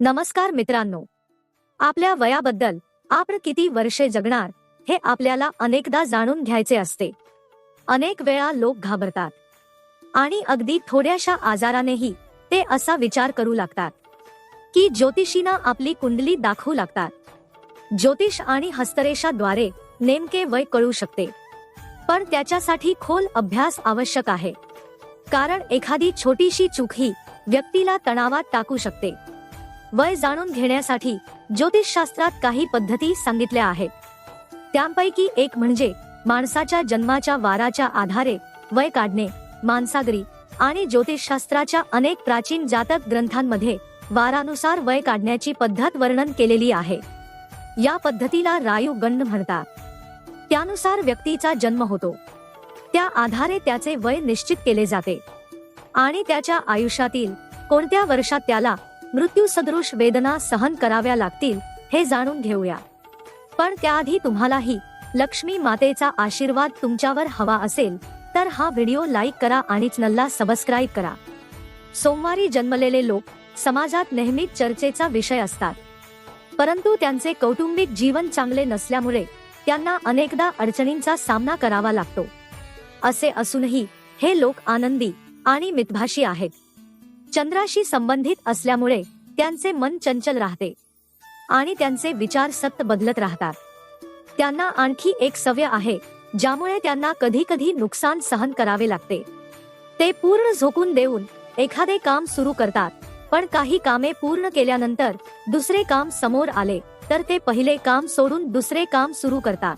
नमस्कार मित्रांनो, आपल्या वयाबद्दल आपण किती वर्षे जगणार हे आपल्याला अनेकदा जाणून घ्यायचे असते. अनेक वेळा लोक घाबरतात आणि अगदी थोड्याशा आजारानेही ते असा विचार करू लागतात की ज्योतिषींना आपली कुंडली दाखवू लागतात. ज्योतिष आणि हस्तरेषाद्वारे नेमके वय कळू शकते, पण त्याच्यासाठी खोल अभ्यास आवश्यक आहे. कारण एखादी छोटीशी चूकही व्यक्तीला तणावात टाकू शकते. वय जाणून घेण्यासाठी ज्योतिषशास्त्रात काही पद्धती सांगितल्या आहेत. त्यांपैकी एक म्हणजे माणसाच्या जन्माच्या वाराच्या आधारे वय काढणे. मानसागरी आणि ज्योतिषशास्त्राच्या अनेक प्राचीन जातक ग्रंथांमध्ये वारानुसार वय काढण्याची पद्धत वर्णन केलेली आहे. या पद्धतीला रायू गणना म्हणतात. त्यानुसार व्यक्तीचा जन्म होतो, त्या आधारे त्याचे वय निश्चित केले जाते आणि त्याच्या आयुष्यातील कोणत्या वर्षात त्याला मृत्यूसदृश वेदना सहन कराव्या लागतील हे जाणून घेऊया. पण त्याआधी तुम्हालाही लक्ष्मी मातेचा आशीर्वाद तुमच्यावर हवा असेल तर हा व्हिडिओ लाईक करा आणि चॅनलला सबस्क्राईब करा. सोमवारी जन्मलेले लोक समाजात नेहमीच चर्चेचा विषय असतात, परंतु त्यांचे कौटुंबिक जीवन चांगले नसल्यामुळे त्यांना अनेकदा अडचणींचा सामना करावा लागतो. असे असूनही हे लोक आनंदी आणि मितभाषी आहेत. चंद्राशी संबंधित असल्यामुळे त्यांचे मन चंचल राहते आणि त्यांचे विचार सतत बदलत राहतात. त्यांना आणखी एक सवय आहे ज्यामुळे त्यांना कधी कधी नुकसान सहन करावे लागते. ते पूर्ण झोकून देऊन एखादे काम सुरू करतात, पण काही कामे पूर्ण केल्यानंतर दुसरे काम समोर आले तर ते पहिले काम सोडून दुसरे काम सुरू करतात.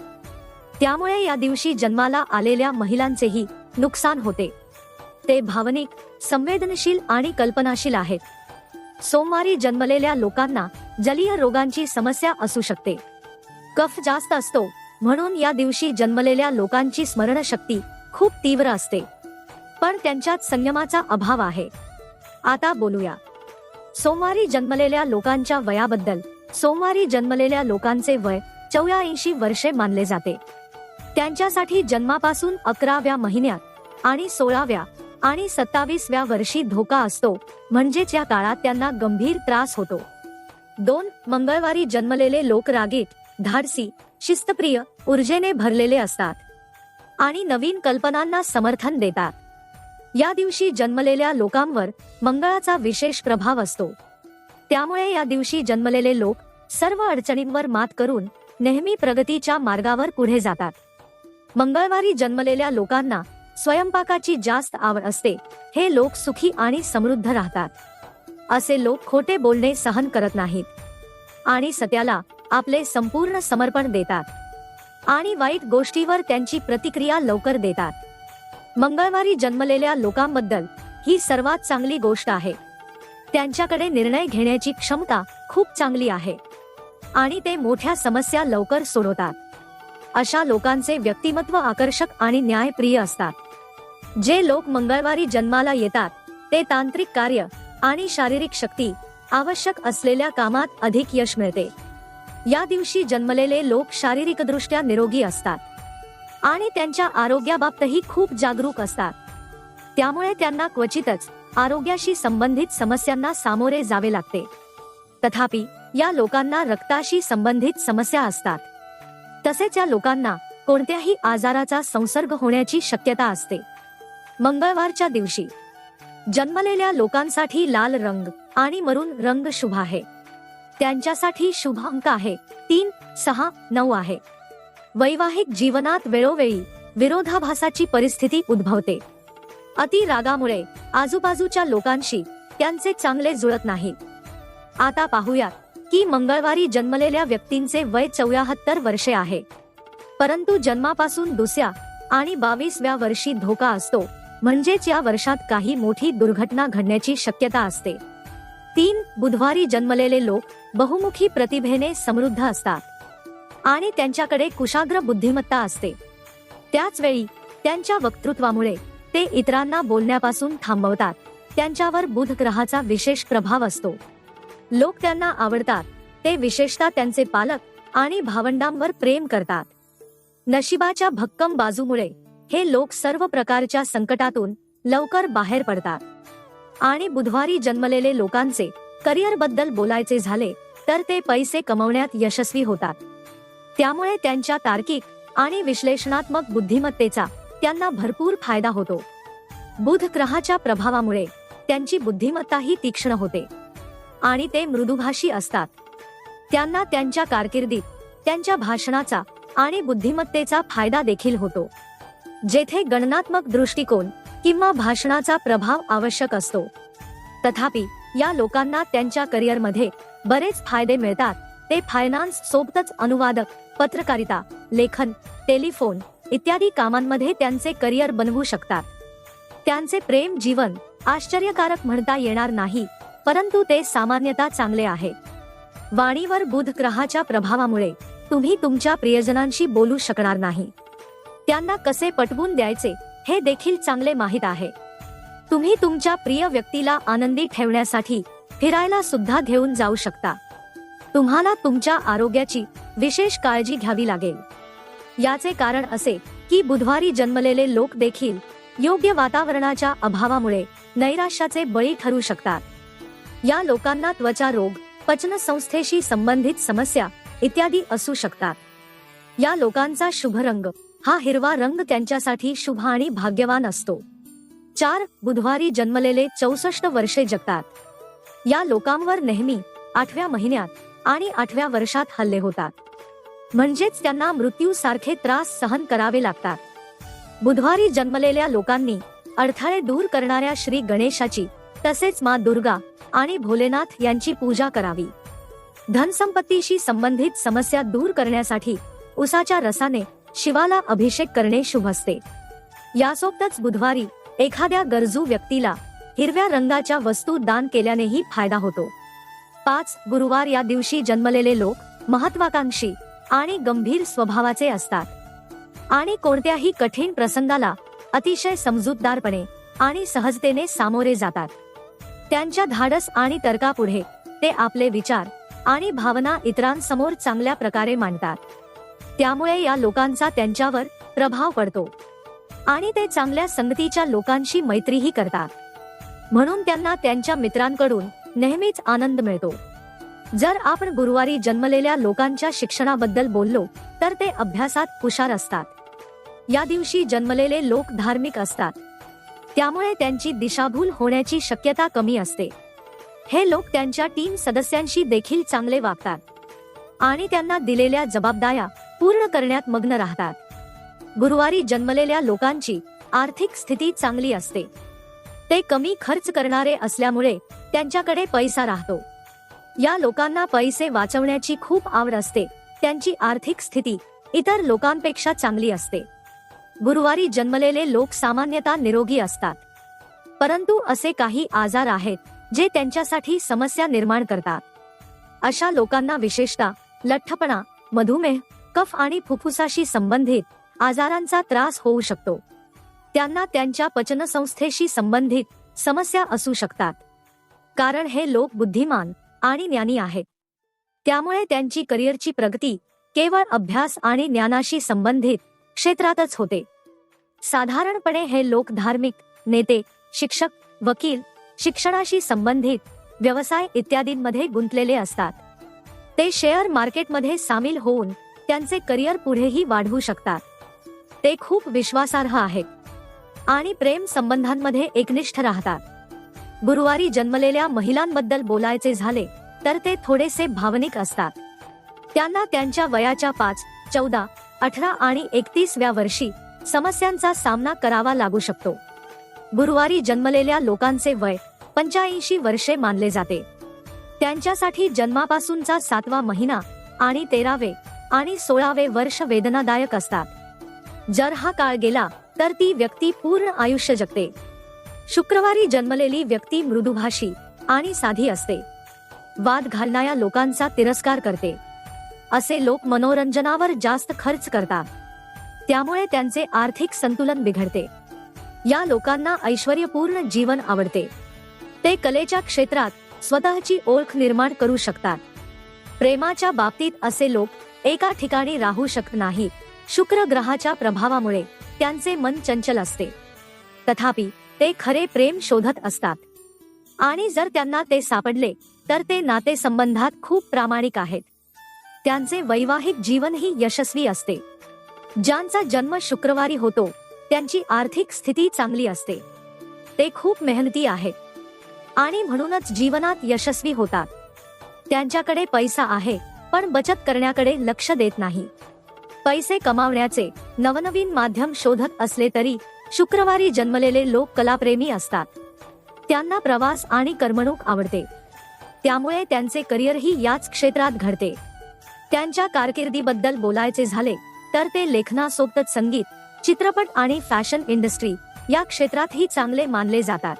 त्यामुळे या दिवशी जन्माला आलेल्या महिलांचेही नुकसान होते. ते भावनिक, संवेदनशील आणि कल्पनाशील आहेत. सोमवारी जन्मलेल्या लोकांना जलीय रोगांची समस्या असू शकते. कफ जास्त असतो, म्हणून या दिवशी जन्मलेल्या लोकांची स्मरणशक्ती खूप तीव्र असते, पण त्यांच्यात संयमाचा अभाव आहे. आता बोलूया सोमवारी जन्मलेल्या लोकांच्या वयाबद्दल. सोमवारी जन्मलेल्या लोकांचे वय 84 वर्षे मानले जाते. त्यांच्यासाठी जन्मापासून 11व्या महिन्यात आणि 16व्या आणि 27व्या वर्षी धोका असतो, म्हणजेच या काळात त्यांना गंभीर त्रास होतो. 2. मंगळवारी जन्मलेले लोक रागीट, धाडसी, शिस्तप्रिय, ऊर्जेने भरलेले असतात आणि नवीन कल्पनांना समर्थन देतात. या दिवशी जन्मलेल्या लोकांवर मंगळाचा विशेष प्रभाव असतो. त्यामुळे या दिवशी जन्मलेले लोक सर्व अडचणींवर मात करून नेहमी प्रगतीच्या मार्गावर पुढे जातात. मंगळवारी जन्मलेल्या लोकांना स्वयंपाकाची जास्त आवड असते. हे लोक सुखी आणि समृद्ध राहतात. असे लोक खोटे बोलणे सहन करत नाहीत आणि सत्याला आपले संपूर्ण समर्पण देतात आणि वाईट गोष्टीवर त्यांची प्रतिक्रिया लवकर देतात. मंगळवारी जन्मलेल्या लोकांबद्दल ही सर्वात चांगली गोष्ट आहे. त्यांच्याकडे निर्णय घेण्याची क्षमता खूप चांगली आहे आणि ते मोठ्या समस्या लवकर सोडवतात. अशा लोकांचे व्यक्तिमत्व आकर्षक आणि न्यायप्रिय असतात. जे लोक मंगळवारी जन्माला येतात ते तांत्रिक कार्य आणि शारीरिक शक्ती आवश्यक असलेल्या कामात अधिक यश मिळते. या दिवशी जन्मलेले लोक शारीरिकदृष्ट्या निरोगी असतात आणि त्यांच्या आरोग्याबाबतही खूप जागरूक असतात. त्यामुळे त्यांना क्वचितच आरोग्याशी संबंधित समस्यांना सामोरे जावे लागते. तथापि या लोकांना रक्ताशी संबंधित समस्या असतात. तसेच या लोकांना कोणत्याही आजाराचा संसर्ग होण्याची शक्यता असते. मंगळवारच्या दिवशी जन्मलेल्या लोकांसाठी लाल रंग आणि मरून रंग शुभ आहे. त्यांच्यासाठी शुभ अंक आहे 3, 6, 9 आहे. वैवाहिक जीवनात वेळोवेळी विरोधाभासाची परिस्थिती उद्भवते. अति रागामुळे आजूबाजूच्या लोकांशी त्यांचे चांगले जुळत नाही. आता पाहूयात की मंगळवारी जन्मलेल्या व्यक्तींचे वय 74 वर्षे आहे, परंतु जन्मापासून दुसऱ्या आणि 22व्या वर्षी धोका असतो, म्हणजेच या वर्षात काही मोठी दुर्घटना घडण्याची शक्यता असते. 3. बुधवारी जन्मलेले लोक बहुमुखी प्रतिभेने समृद्ध असतात आणि त्यांच्याकडे कुशाग्र बुद्धिमत्ता असते. त्याच वेळी त्यांच्या वक्तृत्वामुळे ते इतरांना बोलण्यापासून थांबवतात. त्यांच्यावर बुध ग्रहाचा विशेष प्रभाव असतो. लोक त्यांना आवडतात. ते विशेषतः त्यांचे पालक आणि भावंडांवर प्रेम करतात. नशिबाच्या भक्कम बाजूमुळे हे लोक सर्व प्रकारच्या संकटातून लवकर बाहेर पडतात आणि बुधवारी जन्मलेले लोकांचे करिअर बद्दल बोलायचे झाले तर ते पैसे कमवण्यात यशस्वी होतात. त्यामुळे त्यांच्या तार्किक आणि विश्लेषणात्मक बुद्धिमत्तेचा त्यांना भरपूर फायदा होतो. बुध ग्रहाच्या प्रभावामुळे त्यांची बुद्धिमत्ताही तीक्ष्ण होते आणि ते मृदुभाषी असतात. त्यांना त्यांच्या कारकिर्दीत त्यांच्या भाषणाचा आणि बुद्धिमत्तेचा फायदा देखील होतो. जेथे गणनात्मक दृष्टिकोन किंवा भाषणाचा प्रभाव आवश्यक असतो. तथापि या लोकांना त्यांच्या करिअरमध्ये बरेच फायदे मिळतात. ते फायनान्स सोबतच अनुवादक, पत्रकारिता, लेखन, टेलिफोन इत्यादी कामांमध्ये त्यांचे करिअर बनवू शकतात. त्यांचे प्रेम जीवन आश्चर्यकारक म्हणता येणार नाही, परंतु ते सामान्यतः चांगले आहे. वाणीवर बुध ग्रहाच्या प्रभावामुळे तुम्ही तुमच्या प्रियजनांशी बोलू शकणार नाही. त्यांना कसे पटवून द्यायचे हे देखील चांगले माहीत आहे. तुम्ही तुमच्या प्रिय व्यक्तीला आनंदी ठेवण्यासाठी फिरायला सुद्धा घेऊन जाऊ शकता. तुम्हाला तुमच्या आरोग्याची विशेष काळजी घ्यावी लागेल. याचे कारण असे की बुधवारी जन्मलेले लोक देखील योग्य वातावरणाच्या अभावामुळे नैराश्याचे बळी ठरू शकतात. या लोकांना त्वचा रोग, पचनसंस्थेशी संबंधित समस्या इत्यादी असू शकतात. या लोकांचा शुभ रंग हा हिरवा रंग त्यांच्यासाठी शुभ आणि भाग्यवान असतो. 4 बुधवारी जन्मलेले 64 वर्षे जगतात. या लोकांवर नेहमी 8व्या महिन्यात आणि 8व्या वर्षात हल्ले होतात, म्हणजेच त्यांना मृत्यूसारखे त्रास सहन करावे लागतात. बुधवारी जन्मलेल्या लोकांनी अडथळे दूर करणाऱ्या श्री गणेशाची तसेच माँ दुर्गा आणि भोलेनाथ यांची पूजा करावी. धनसंपत्तीशी संबंधित समस्या दूर करण्यासाठी उसाच्या रसाने शिवाला अभिषेक करणे शुभ असते. यासोबतच बुधवारी एखाद्या गरजू व्यक्तीला हिरव्या रंगाच्या वस्तू दान केल्यानेही फायदा होतो. 5 गुरुवार या दिवशी जन्मलेले लोक महत्वाकांक्षी आणि गंभीर स्वभावाचे असतात आणि कोणत्याही कठीण प्रसंगाला अतिशय समजूतदारपणे आणि सहजतेने सामोरे जातात. त्यांच्या धाडस आणि तर्कापुढे ते आपले विचार आणि भावना इतरांसमोर चांगल्या प्रकारे मांडतात. त्यामुळे या लोकांचा त्यांच्यावर प्रभाव पडतो आणि ते चांगल्या संगतीच्या लोकांशी मैत्रीही करतात, म्हणून त्यांना त्यांच्या मित्रांकडून नेहमीच आनंद मिळतो. जर आपण गुरुवारी जन्मलेल्या लोकांच्या शिक्षणाबद्दल बोललो तर ते अभ्यासात हुशार असतात. या दिवशी जन्मलेले लोक धार्मिक असतात, त्यामुळे त्यांची दिशाभूल होण्याची शक्यता कमी असते. हे लोक त्यांच्या टीम सदस्यांशी देखील चांगले वागतात आणि त्यांना दिलेल्या जबाबदाऱ्या पूर्ण करण्यात मग्न राहतात. गुरुवारी जन्मलेल्या लोकांची आर्थिक स्थिती चांगली असते. ते कमी खर्च करणारे असल्यामुळे त्यांच्याकडे पैसा राहतो. या लोकांना पैसे वाचवण्याची खूप आवड असते. त्यांची आर्थिक स्थिती इतर लोकांपेक्षा चांगली असते. गुरुवारी जन्मलेले लोक सामान्यतः निरोगी असतात, परंतु असे काही आजार आहेत जे त्यांच्यासाठी समस्या निर्माण करतात. अशा लोकांना विशेषतः लठ्ठपणा, मधुमेह, कफ आणि फुफ्फुसाशी संबंधित आजारांचा त्रास होऊ शकतो. त्यांना त्यांच्या पचनसंस्थेशी संबंधित समस्या असू शकतात, कारण हे लोक बुद्धिमान आणि ज्ञानी आहेत. त्यामुळे त्यांची करिअरची प्रगती केवळ अभ्यास आणि ज्ञानाशी संबंधित क्षेत्रातच होते. साधारणपणे हे लोक धार्मिक, नेते, शिक्षक, वकील, शिक्षणाशी संबंधित व्यवसाय इत्यादींमध्ये गुंतलेले असतात. ते शेअर मार्केटमध्ये सामील होऊन त्यांचे करिअर पुढेही वाढवू शकतात. ते खूप विश्वासार्ह आहेत आणि प्रेम संबंधांमध्ये एकनिष्ठ राहतात. गुरुवारी जन्मलेल्या महिलांबद्दल बोलायचे झाले तर ते थोडेसे भावनिक असतात. त्यांना त्यांच्या वयाच्या 5, 14, 18 आणि 31व्या वर्षी समस्यांचा सामना करावा लागू शकतो. गुरुवारी जन्मलेल्या लोकांचे वय 85 वर्षे मानले जाते. त्यांच्यासाठी जन्मापासूनचा 7वा महिना आणि 13वे आणि 16वे वर्ष वेदनादायक असतात. जर हा काळ गेला तर ती व्यक्ती पूर्ण आयुष्य जगते. शुक्रवारी जन्मलेली व्यक्ती मृदुभाषी आणि साधी असते. वाद घालणाऱ्या लोकांचा तिरस्कार करते. असे लोक मनोरंजनावर जास्त खर्च करतात, त्यामुळे त्यांचे आर्थिक संतुलन बिघडते. या लोकांना ऐश्वर्यपूर्ण जीवन आवडते. ते कलेच्या क्षेत्रात स्वतःची ओळख निर्माण करू शकतात. प्रेमाच्या बाबतीत असे लोक एका ठिकाणी राहू शकत नाहीत. शुक्र ग्रहाच्या प्रभावामुळे त्यांचे मन चंचल असते, तथापि ते खरे प्रेम शोधत असतात आणि जर त्यांना ते सापडले तर ते नातेसंबंधात खूप प्रामाणिक आहेत. त्यांचे वैवाहिक जीवनही यशस्वी असते. ज्यांचा जन्म शुक्रवारी होतो त्यांची आर्थिक स्थिती चांगली असते. ते खूप मेहनती आहेत आणि म्हणूनच जीवनात यशस्वी होतात. त्यांच्याकडे पैसा आहे पण बचत करण्याकडे लक्ष देत नाही. पैसे कमावण्याचे नवनवीन माध्यम शोधत असले तरी शुक्रवारी जन्मलेले लोक कलाप्रेमी असतात. त्यांना प्रवास आणि करमणूक आवडते. त्यामुळे त्यांचे करिअरही याच क्षेत्रात घडते. त्यांच्या कारकिर्दीबद्दल बोलायचे झाले तर ते लेखनासोबतच संगीत, चित्रपट आणि फॅशन इंडस्ट्री या क्षेत्रातही चांगले मानले जातात.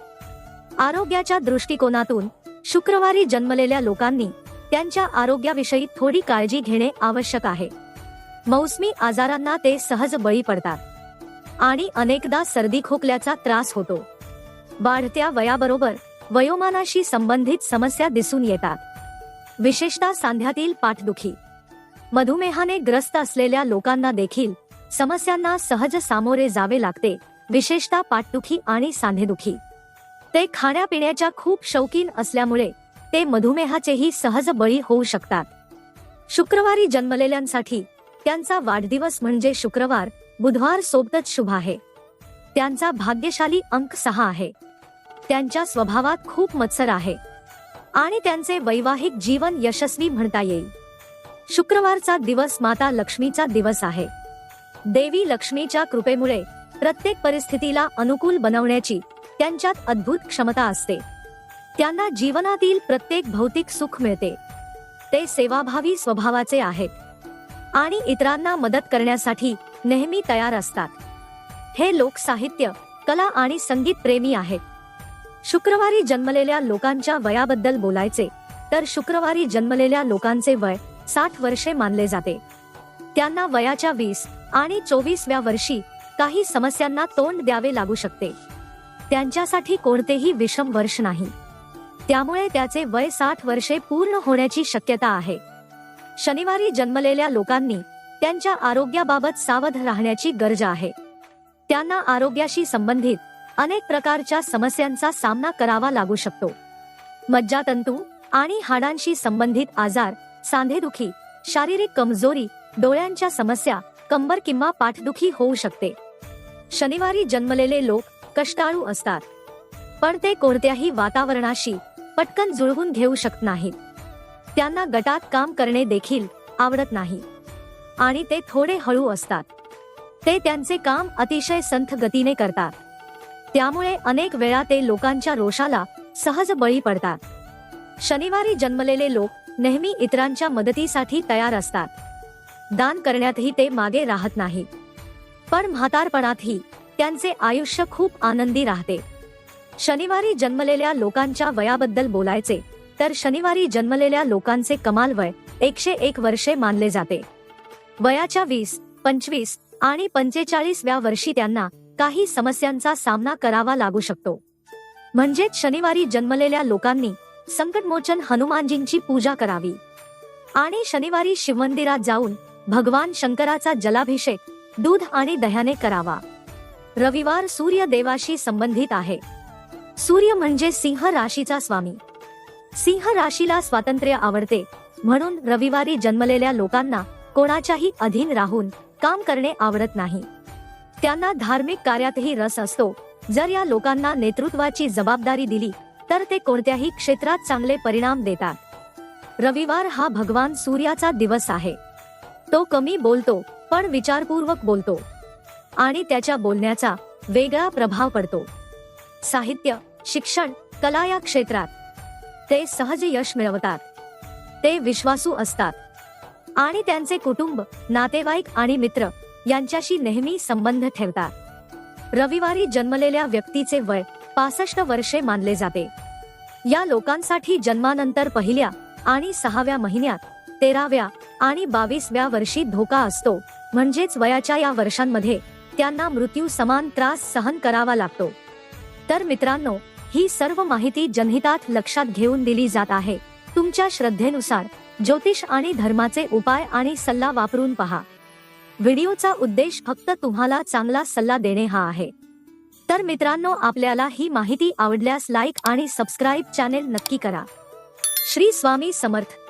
आरोग्याच्या दृष्टिकोनातून शुक्रवारी जन्मलेल्या लोकांनी त्यांच्या आरोग्याविषयी थोडी काळजी घेणे आवश्यक आहे. मौसमी आजारांना ते सहज बळी पडतात आणि अनेकदा सर्दी खोकल्याचा त्रास होतो. वाढत्या वयाबरोबर वयोमानाशी संबंधित समस्या दिसून येतात, विशेषतः सांध्यातील पाठदुखी. मधुमेहाने ग्रस्त असलेल्या लोकांना देखील समस्यांना सहज सामोरे जावे लागते, विशेषतः पाठदुखी आणि सांधेदुखी. ते खाण्यापिण्याच्या खूप शौकीन असल्यामुळे ते मधुमेहाचेही सहज बळी होऊ शकतात. शुक्रवारी जन्मलेल्यांसाठी त्यांचा वाढदिवस म्हणजे शुक्रवार, बुधवार सोबतच शुभ आहे. त्यांचा भाग्यशाली अंक 6 आहे. त्यांच्या स्वभावात खूप मत्सर आहे आणि त्यांचे वैवाहिक जीवन यशस्वी म्हणता येईल. शुक्रवारचा दिवस माता लक्ष्मीचा दिवस आहे. देवी लक्ष्मीच्या कृपेमुळे प्रत्येक परिस्थितीला अनुकूल बनवण्याची त्यांच्यात अद्भुत क्षमता असते. त्यांना जीवनातील प्रत्येक भौतिक सुख मिळते. ते सेवाभावी स्वभावाचे आहेत आणि इतरांना मदत करण्यासाठी नेहमी तयार असतात. हे लोक साहित्य, कला आणि संगीत प्रेमी आहेत. शुक्रवारी जन्मलेल्या लोकांच्या वयाबद्दल बोलायचे तर शुक्रवारी जन्मलेल्या लोकांचे वय 60 वर्षे मानले जाते. त्यांना वयाच्या 20 आणि 24व्या वर्षी काही समस्यांना तोंड द्यावे लागू शकते. त्यांच्यासाठी कोणतेही विषम वर्ष नाही, त्यामुळे त्याचे वय 60 वर्षे पूर्ण होण्याची शक्यता आहे. शनिवारी जन्मलेल्या लोकांनी त्यांच्या आरोग्याबाबत सावध राहण्याची गरज आहे. त्यांना आरोग्याशी संबंधित अनेक प्रकारच्या समस्यांचा सामना करावा लागू शकतो. मज्जातंतू आणि हाडांशी संबंधित आजार, सांधेदुखी, शारीरिक कमजोरी, डोळ्यांच्या समस्या, कंबर किंवा पाठदुखी होऊ शकते. शनिवारी जन्मलेले लोक कष्टाळू असतात, पण ते कोणत्याही वातावरणाशी पटकन जुळवून घेऊ शकत नाहीत. त्यांना गटात काम करणे देखील आवडत नाही आणि ते थोडे हळू असतात. ते त्यांचे काम अतिशय संथ गतीने करतात, त्यामुळे अनेक वेळा ते लोकांच्या रोषाला सहज बळी पडतात. शनिवारी जन्मलेले लोक नेहमी इतरांच्या मदतीसाठी तयार असतात. दान करण्यातही ते मागे राहत नाहीत, पण म्हातारपणातही त्यांचे आयुष्य खूप आनंदी राहते. शनिवारी जन्मलेल्या लोकांच्या वयाबद्दल बोलायचे तर शनिवारी जन्मलेल्या लोकांचे कमाल वय 101 वर्षे मानले जाते. वयाच्या 20, 25 आणि 45व्या वर्षी त्यांना काही समस्यांचा सामना करावा लागू शकतो. म्हणजेच शनिवारी जन्मलेल्या लोकांनी संकटमोचन हनुमानजींची पूजा करावी आणि शनिवारी शिवमंदिरात जाऊन भगवान शंकराचा जलाभिषेक दूध आणि दह्याने करावा. रविवार सूर्य देवाशी संबंधित आहे. सूर्य म्हणजे सिंह राशीचा स्वामी. सिंह राशीला स्वातंत्र्य आवडते, म्हणून रविवारी जन्मलेल्या लोकांना कोणाच्याही अधीन राहून काम करणे आवडत नाही. त्यांना धार्मिक कार्यातही रस असतो. जर या लोकांना नेतृत्वाची जबाबदारी दिली तर ते कोणत्याही क्षेत्रात चांगले परिणाम देतात. रविवार हा भगवान सूर्याचा दिवस आहे. तो कमी बोलतो पण विचारपूर्वक बोलतो आणि त्याच्या बोलण्याचा वेगळा प्रभाव पडतो. साहित्य, शिक्षण, कला या क्षेत्रात ते सहज यश मिळवतात. ते विश्वासू असतात आणि त्यांचे कुटुंब, नातेवाईक आणि मित्र यांच्याशी नेहमी संबंध ठेवतात. रविवारी जन्मलेल्या व्यक्तीचे वय 65 वर्षे मानले जाते. या लोकांसाठी जन्मानंतर पहिल्या आणि 6व्या महिन्यात, 13व्या आणि 22व्या वर्षी धोका असतो. म्हणजेच वयाच्या या वर्षांमध्ये त्यांना मृत्यू समान त्रास सहन करावा लागतो. तर मित्रांनो, ही सर्व माहिती जनहितात लक्षात घेऊन दिली जात आहे. तुमच्या श्रद्धेनुसार ज्योतिष आणि धर्माचे उपाय आणि सल्ला वापरून पहा. व्हिडिओचा उद्देश फक्त तुम्हाला चांगला सल्ला देणे हा आहे. तर मित्रांनो, आपल्याला ही माहिती आवडल्यास लाईक आणि सबस्क्राईब चॅनेल नक्की करा. श्री स्वामी समर्थ.